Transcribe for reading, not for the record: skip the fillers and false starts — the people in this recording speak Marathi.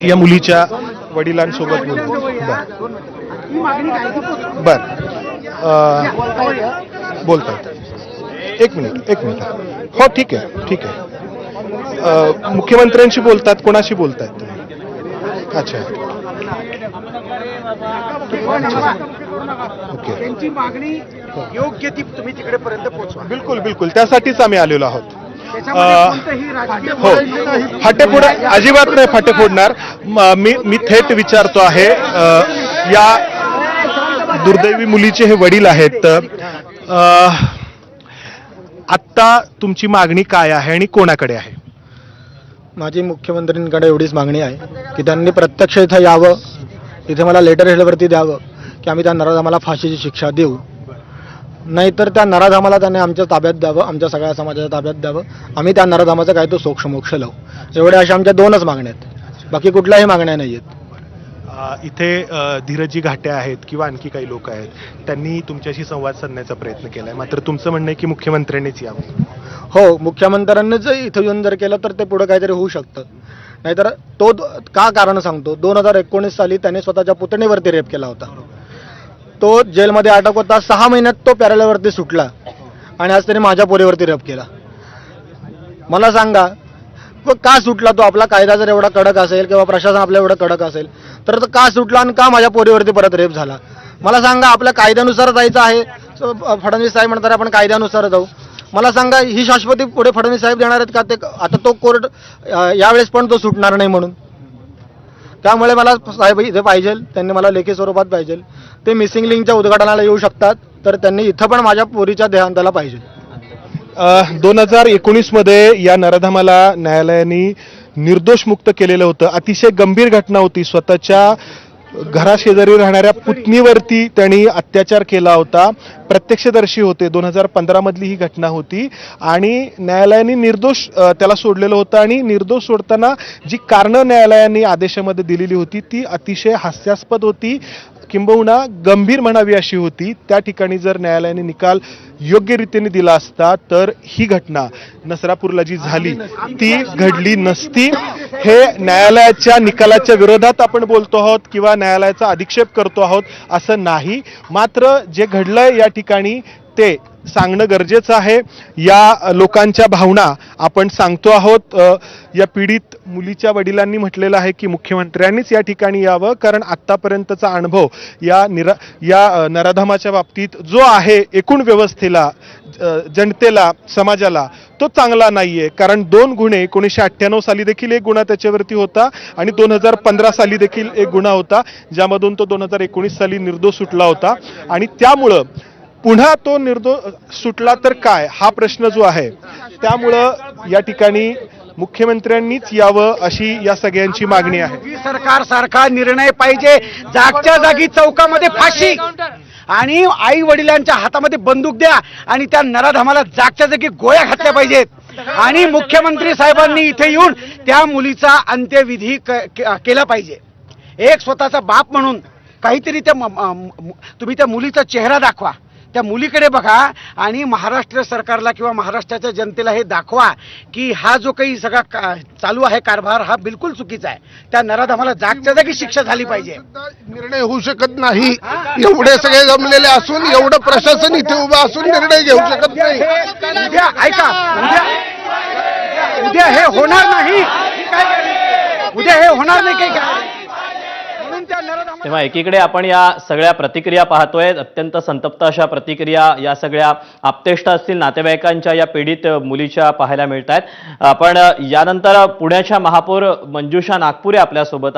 या मुलीच्या वडिलांसोबत बोलतो. बर बोलतात. एक मिनिट. हो ठीक आहे. मुख्यमंत्र्यांशी बोलतात, कोणाशी बोलतायत तुम्ही? अच्छा ओके. त्यांची मागणी योग्य ती तुम्ही तिकडेपर्यंत पोहोचवा. बिलकुल त्यासाठीच आम्ही आलेलो आहोत. हो, त्याच्यामध्ये फाटेफोड अजिबात नाही फाटे फोडणार. मी थेट विचारतो आहे, या दुर्दैवी मुलीचे हे वडील आहेत. आत्ता तुमची मागणी काय आहे आणि कोणाकडे आहे? माझी मुख्यमंत्र्यांकडे एवढीच मागणी आहे की त्यांनी प्रत्यक्ष इथं यावं, इथे मला लेटर हेडवरती द्यावं की आम्ही त्या नराधामाला फाशीची शिक्षा देऊ, नाहीतर त्या नराधामाला त्यांनी आमच्या ताब्यात द्यावं, आमच्या सगळ्या समाजाच्या ताब्यात द्यावं. आम्ही त्या नराधामाचा काय तो सोक्षमोक्ष लावू. एवढ्या अशा आमच्या दोनच मागण्या आहेत, बाकी कुठल्याही मागण्या नाही आहेत. इथे धीरजी घाटे आहेत किंवा आणखी काही लोक आहेत, त्यांनी तुमच्याशी संवाद साधण्याचा प्रयत्न केलाय, मात्र तुमचं म्हणणं आहे की मुख्यमंत्र्यांनीच यावं. हो, मुख्यमंत्र्यांनीच इथं येऊन जर केलं तर ते पुढं काहीतरी होऊ शकतं. नाहीतर तो का कारण सांगतो, 2019 साली त्याने स्वतःच्या पुतणीवरती रेप केला होता. तो जेलमध्ये अटक होता, 6 महिन्यात तो पॅरालावरती सुटला आणि आज त्याने माझ्या पोरीवरती रेप केला. मला सांगा का सुटला तो? आपला कायदा जर एवढा कडक असेल किंवा प्रशासन आपलं एवढं कडक असेल तर तो का सुटला आणि का माझ्या पोरीवरती परत रेप झाला? मला सांगा, आपल्या कायद्यानुसार जायचं आहे. फडणवीस साहेब म्हणतात आपण कायद्यानुसार जाऊ. मला सांगा, ही शाश्वती पुढे फडणवीस साहेब देणार आहेत का? ते आता तो कोर्ट यावेळेस पण तो सुटणार नाही म्हणून. त्यामुळे मला साहेब इथे पाहिजे, त्यांनी मला लेखी स्वरूपात पाहिजे. ते मिसिंग लिंकच्या उद्घाटनाला येऊ शकतात, तर त्यांनी इथं पण माझ्या पोरीच्या देहांताला पाहिजे. 2019 मध्ये या नराधामाला न्यायालयाने निर्दोष मुक्त केलेलं होतं. अतिशय गंभीर घटना होती. स्वतःच्या घराशेजारी राहणाऱ्या पुतणीवरती त्यांनी अत्याचार केला होता. प्रत्यक्षदर्शी होते. 2015 मधली ही घटना होती आणि न्यायालयाने निर्दोष त्याला सोडलेलं होतं. आणि निर्दोष सोडताना जी कारणं न्यायालयाने आदेशामध्ये दिलेली होती ती अतिशय हास्यास्पद होती, किंबहुना गंभीर म्हणावी अशी होती. त्या ठिकाणी जर न्यायालयाने निकाल योग्य रीतीने दिला असता तर ही घटना नसरापूरला जी झाली ती घडली नसती. हे न्यायालयाच्या निकालाच्या विरोधात आपण बोलतो आहोत किंवा न्यायालयाचा अधिक्षेप करतो आहोत असं नाही. मात्र जे घडलंय या ठिकाणी ते सांगणं गरजेचं आहे. या लोकांच्या भावना आपण सांगतो आहोत. या पीडित मुलीच्या वडिलांनी म्हटलेलं आहे की मुख्यमंत्र्यांनीच या ठिकाणी यावं, कारण आत्तापर्यंतचा अनुभव या नराधामाच्या बाबतीत जो आहे एकूण व्यवस्थेला, जनतेला, समाजाला तो चांगला नाहीये. कारण 2 गुन्हे 1998 साली देखील एक गुन्हा त्याच्यावरती होता आणि 2015 साली देखील एक गुन्हा होता, ज्यामधून तो 2019 साली निर्दोष सुटला होता. आणि त्यामुळं पुन्हा तो निर्दोष सुटला तर काय, हा प्रश्न जो आहे, त्यामुळं या ठिकाणी मुख्यमंत्र्यांनीच यावं अशी या सगळ्यांची मागणी आहे. सरकार सारखा निर्णय पाहिजे. जागच्या जागी चौकामध्ये फाशी आणि आई वडिलांच्या हातामध्ये बंदूक द्या आणि त्या नराधामाला जागच्या जागी गोळ्या घातल्या पाहिजेत. आणि मुख्यमंत्री साहेबांनी इथे येऊन त्या मुलीचा अंत्यविधी केला पाहिजे. एक स्वतःचा बाप म्हणून काहीतरी तुम्ही त्या मुलीचा चेहरा दाखवा, त्या मुलीकडे बघा आणि महाराष्ट्र सरकारला किंवा महाराष्ट्राच्या जनतेला हे दाखवा की हा जो काही सगळा चालू आहे कारभार हा बिलकुल चुकीचा आहे. त्या नराधामाला जागच्या जागी शिक्षा झाली पाहिजे. निर्णय होऊ शकत नाही. एवढे सगळे जमलेले असून, एवढं प्रशासन इथे उभं असून निर्णय घेऊ शकत नाही. उद्या ऐका, उद्या हे होणार नाही. उद्या हे होणार नाही काही काय. तेव्हा एकीकडे आपण या सगळ्या प्रतिक्रिया पाहतोय, अत्यंत संतप्त अशा प्रतिक्रिया या सगळ्या आप्तेष्ट असतील नातेवाईकांच्या या पीडित मुलीच्या पाहायला मिळत आहेत. आपण यानंतर पुण्याच्या महापौर मंजुषा नागपुरे आपल्यासोबत